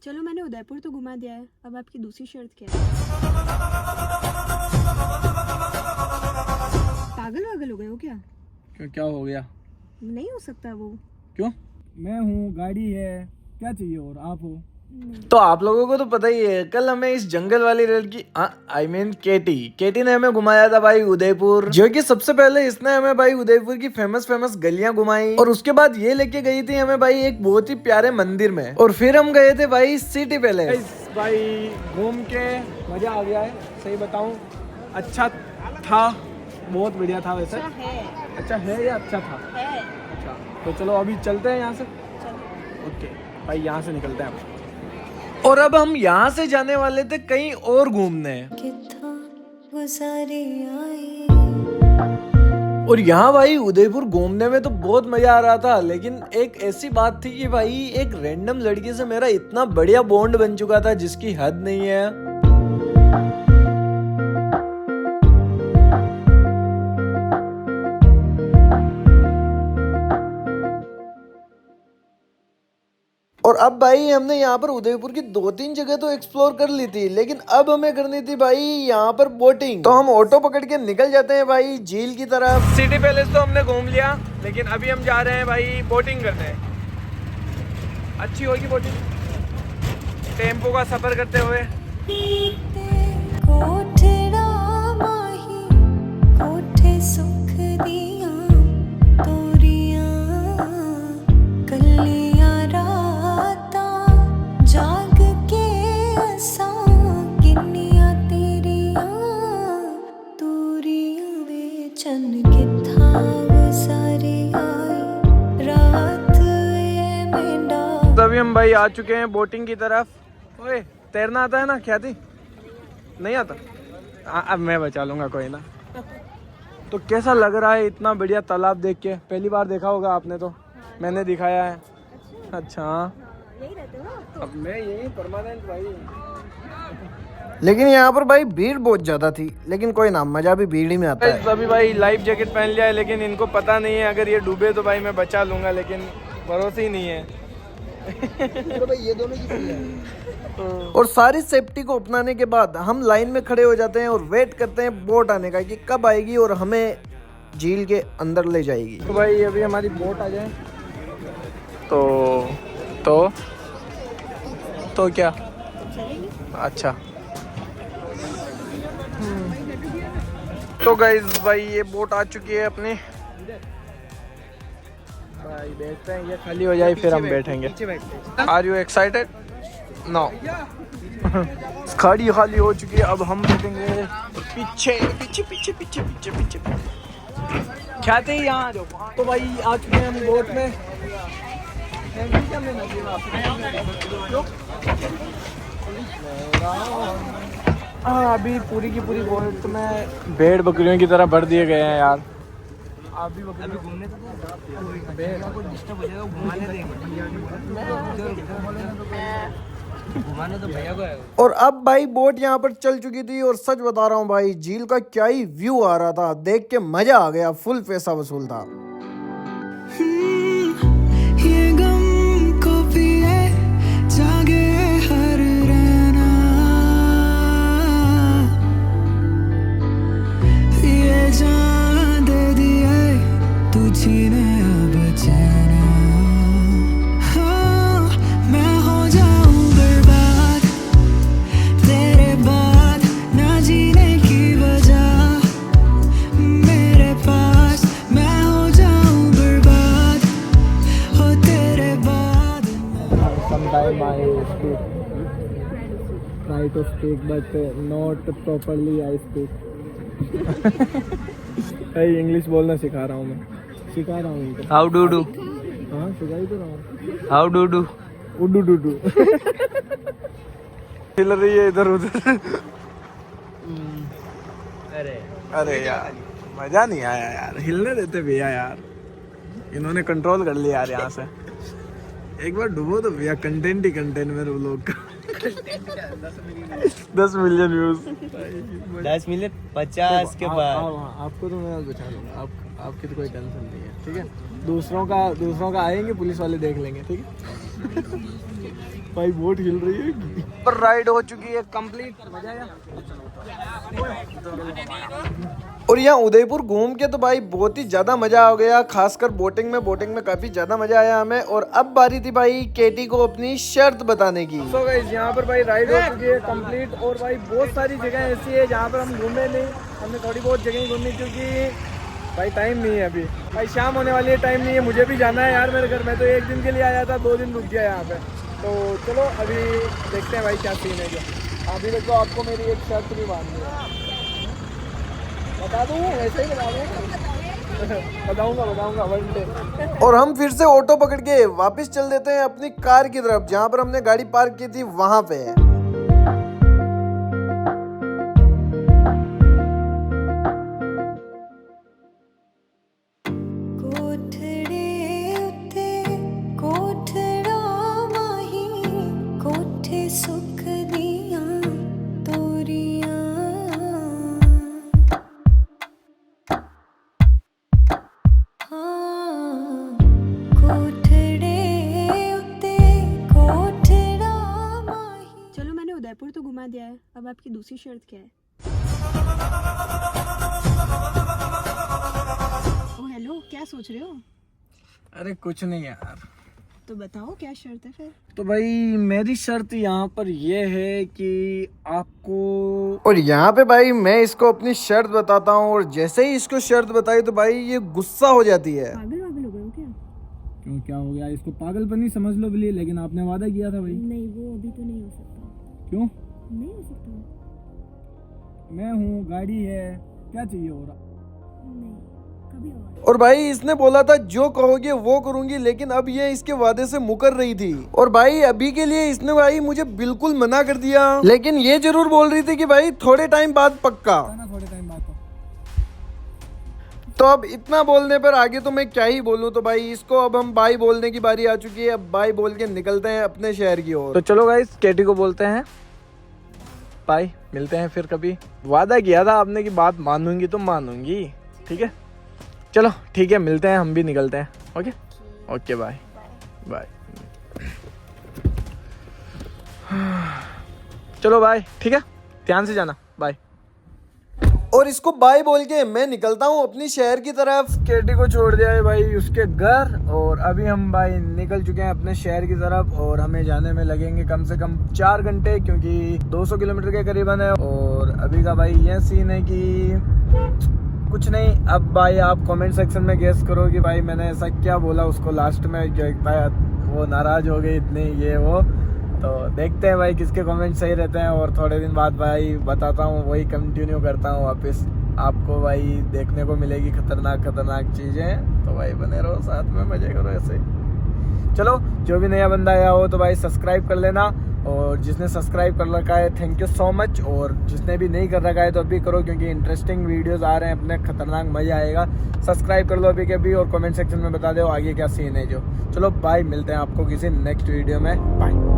चलो मैंने उदयपुर तो घुमा दिया है, अब आपकी दूसरी शर्त क्या है? पागल वागल हो गए हो क्या? क्यों, क्या हो गया? नहीं हो सकता वो। क्यों? मैं हूँ, गाड़ी है, क्या चाहिए और आप हो। तो आप लोगों को तो पता ही है, कल हमें इस जंगल वाली रेल की केटी ने हमें घुमाया था भाई उदयपुर, जो कि सबसे पहले इसने हमें भाई उदयपुर की फेमस गलियां घुमाई, और उसके बाद ये लेके गई थी हमें भाई एक बहुत ही प्यारे मंदिर में, और फिर हम गए थे भाई सिटी पैलेस। भाई घूम के मजा आ गया है, सही बताऊं अच्छा था, बहुत बढ़िया था वैसे। अच्छा है या अच्छा था? अच्छा, तो चलो अभी चलते हैं यहाँ से। ओके भाई, यहाँ से निकलते हैं हम। और अब हम यहाँ से जाने वाले थे कहीं और घूमने, और यहाँ भाई उदयपुर घूमने में तो बहुत मजा आ रहा था, लेकिन एक ऐसी बात थी कि भाई एक रैंडम लड़की से मेरा इतना बढ़िया बॉन्ड बन चुका था जिसकी हद नहीं है। और अब भाई हमने यहाँ पर उदयपुर की 2-3 जगह तो एक्सप्लोर कर ली थी, लेकिन अब हमें करनी थी भाई यहाँ पर बोटिंग। तो हम ऑटो पकड़ के निकल जाते हैं भाई झील की तरफ। सिटी पैलेस तो हमने घूम लिया, लेकिन अभी हम जा रहे हैं भाई बोटिंग करने। अच्छी होगी बोटिंग, टेम्पो का सफर करते हुए। अभी हम भाई आ चुके हैं बोटिंग की तरफ। ओए, तैरना आता है ना? ख्याति नहीं आता? अब मैं बचा लूंगा, कोई ना। तो कैसा लग रहा है इतना बढ़िया तालाब देख के? पहली बार देखा होगा आपने तो, मैंने दिखाया है। अच्छा, यही रहते हो? अब मैं यही परमानेंट भाई। लेकिन यहाँ पर भाई भीड़ बहुत ज्यादा थी, लेकिन कोई ना, मजा भी भीड़ ही में आता है। अभी भाई लाइफ जैकेट पहन लिया है, लेकिन इनको पता नहीं है अगर ये डूबे तो भाई मैं बचा लूंगा, लेकिन भरोसे ही नहीं है। तो भाई ये दोनों की और सारी सेफ्टी को अपनाने के बाद हम लाइन में खड़े हो जाते हैं और वेट करते हैं बोट आने का कि कब आएगी और हमें झील के अंदर ले जाएगी। तो भाई अभी हमारी बोट आ जाए तो क्या? अच्छा, तो गाइस भाई ये बोट आ चुकी है अपनी। भाई बैठते हैं, ये खाली हो जाए फिर हम बैठेंगे। Are you excited? नो। खाली खाली हो चुकी है, अब हम बैठेंगे पीछे पीछे पीछे पीछे पीछे पीछे। ख्याति यहाँ जो। तो भाई आ चुके हैं हम बोट में। अभी पूरी की पूरी बोट में भेड़ बकरियों की तरह भर दिए गए हैं यार। आप भी अभी घूमने तो कोई डिस्टर्ब हो जाएगा, घुमाने तो भैया को है। और अब भाई बोट यहाँ पर चल चुकी थी, और सच बता रहा हूँ भाई झील का क्या ही व्यू आ रहा था, देख के मजा आ गया, फुल पैसा वसूल था। ये गम को पिए जागे हर रहना, ये जान दे दिए तुझी ने अब चैना। हाँ, मैं हो जाऊं बर्बाद तेरे बाद, ना जीने की वजह मेरे पास। मैं हो जाऊं बर्बाद हो तेरे बाद। Sometime I speak, try to speak but not properly I speak. English बोलना सिखा रहा हूँ मैं, सिखा रहा हूँ इनको। How do do? हाँ, सिखा ही तो रहा हूँ। How do do? उडू डू डू। हिल रही है इधर उधर। अरे यार मजा नहीं आया यार, हिलने देते भैया यार, इन्होंने कंट्रोल कर लिया यार यहाँ से। एक बार डूबो तो भैया, कंटेंट ही कंटेंट मेरे व्लॉग का। 10 मिलियन व्यूज। 10 मिलियन 50 के बाद। आपको तो मैं बचा लूंगा, आपकी तो कोई टेंशन नहीं है, ठीक है। दूसरों का आएंगे पुलिस वाले देख लेंगे, ठीक है। भाई बोट हिल रही है। पर राइड हो चुकी है कंप्लीट, मजा आया। और यहाँ उदयपुर घूम के तो भाई बहुत ही ज्यादा मजा आ गया, खासकर बोटिंग में काफी ज्यादा मजा आया हमें। और अब बारी थी भाई केटी को अपनी शर्त बताने की। सो गाइस यहाँ पर भाई राइड हो चुकी है कंप्लीट, और भाई बहुत सारी जगह ऐसी है जहाँ पर हम घूमे नहीं, हमने थोड़ी बहुत जगह घूमी क्योंकि भाई टाइम नहीं है अभी, भाई शाम होने वाली है, टाइम नहीं है, मुझे भी जाना है यार मेरे घर में। तो एक दिन के लिए आया था, 2 दिन रुक गया यहाँ पे। तो चलो अभी देखते हैं भाई क्या सीन है। जो अभी तक तो आपको मेरी एक शर्त भी माननी है, बता दूँ ऐसे ही बता दूँ बताऊंगा वन डे। और हम फिर से ऑटो पकड़ के वापस चल देते हैं अपनी कार की तरफ, जहाँ पर हमने गाड़ी पार्क की थी वहाँ पे। चलो मैंने उदयपुर तो घुमा दिया है, अब आपकी दूसरी शर्त क्या है? ओ हेलो, क्या सोच रहे हो? अरे कुछ नहीं यार। तो बताओ क्या शर्त है फिर? तो भाई मेरी शर्त यहाँ पर ये है कि आपको, और यहाँ पे भाई मैं इसको अपनी शर्त बताता हूँ, और जैसे ही इसको शर्त बताई तो भाई ये गुस्सा हो जाती है। पागल वागल हो गए हो क्या? क्यों क्या हो गया? इसको पागलपन ही समझ लो बोलिए, लेकिन आपने वादा किया था भाई। नहीं, वो अभी तो नहीं हो सकता। क्यों? नहीं हो सकता। मैं हूँ, गाड़ी है, क्या चाहिए और? नहीं, कभी होगा। और भाई इसने बोला था जो कहोगे वो करूंगी, लेकिन अब ये इसके वादे से मुकर रही थी। और भाई अभी के लिए इसने भाई मुझे बिल्कुल मना कर दिया, लेकिन ये जरूर बोल रही थी कि भाई थोड़े टाइम बाद पक्का। थोड़े टाइम बाद तो अब इतना बोलने पर आगे तो मैं क्या ही बोलूं। तो भाई इसको अब हम बाय बोलने की बारी आ चुकी है, अब बाय बोल के निकलते हैं अपने शहर की ओर। तो चलो गाइस केटी को बोलते हैं बाय, मिलते हैं फिर कभी। वादा किया था आपने कि बात मानूंगी तो मानूंगी, ठीक है? चलो ठीक है, मिलते हैं, हम भी निकलते हैं। Okay okay bye bye. चलो बाय, ठीक है, ध्यान से जाना, बाय। और इसको बाय बोल के मैं निकलता हूँ अपनी शहर की तरफ। केटी को छोड़ दिया है भाई उसके घर, और अभी हम भाई निकल चुके हैं अपने शहर की तरफ, और हमें जाने में लगेंगे कम से कम 4 घंटे, क्योंकि 200 किलोमीटर के करीबन है। और अभी का भाई ये सीन है कि कुछ नहीं। अब भाई आप कमेंट सेक्शन में गेस करो कि भाई मैंने ऐसा क्या बोला उसको लास्ट में, जो वो नाराज हो गई इतनी, ये वो। तो देखते हैं भाई किसके कमेंट सही रहते हैं, और थोड़े दिन बाद भाई बताता हूँ, वही कंटिन्यू करता हूँ वापस। आपको भाई देखने को मिलेगी खतरनाक चीज़ें, तो भाई बने रहो साथ में, मजे करो ऐसे। चलो जो भी नया बंदा आया हो तो भाई सब्सक्राइब कर लेना, और जिसने सब्सक्राइब कर रखा है थैंक यू सो मच, और जिसने भी नहीं कर रखा है तो अभी करो, क्योंकि इंटरेस्टिंग वीडियोस आ रहे हैं अपने, खतरनाक मजा आएगा। सब्सक्राइब कर लो अभी के भी, और कमेंट सेक्शन में बता दो आगे क्या सीन है जो। चलो बाय, मिलते हैं आपको किसी नेक्स्ट वीडियो में, बाय।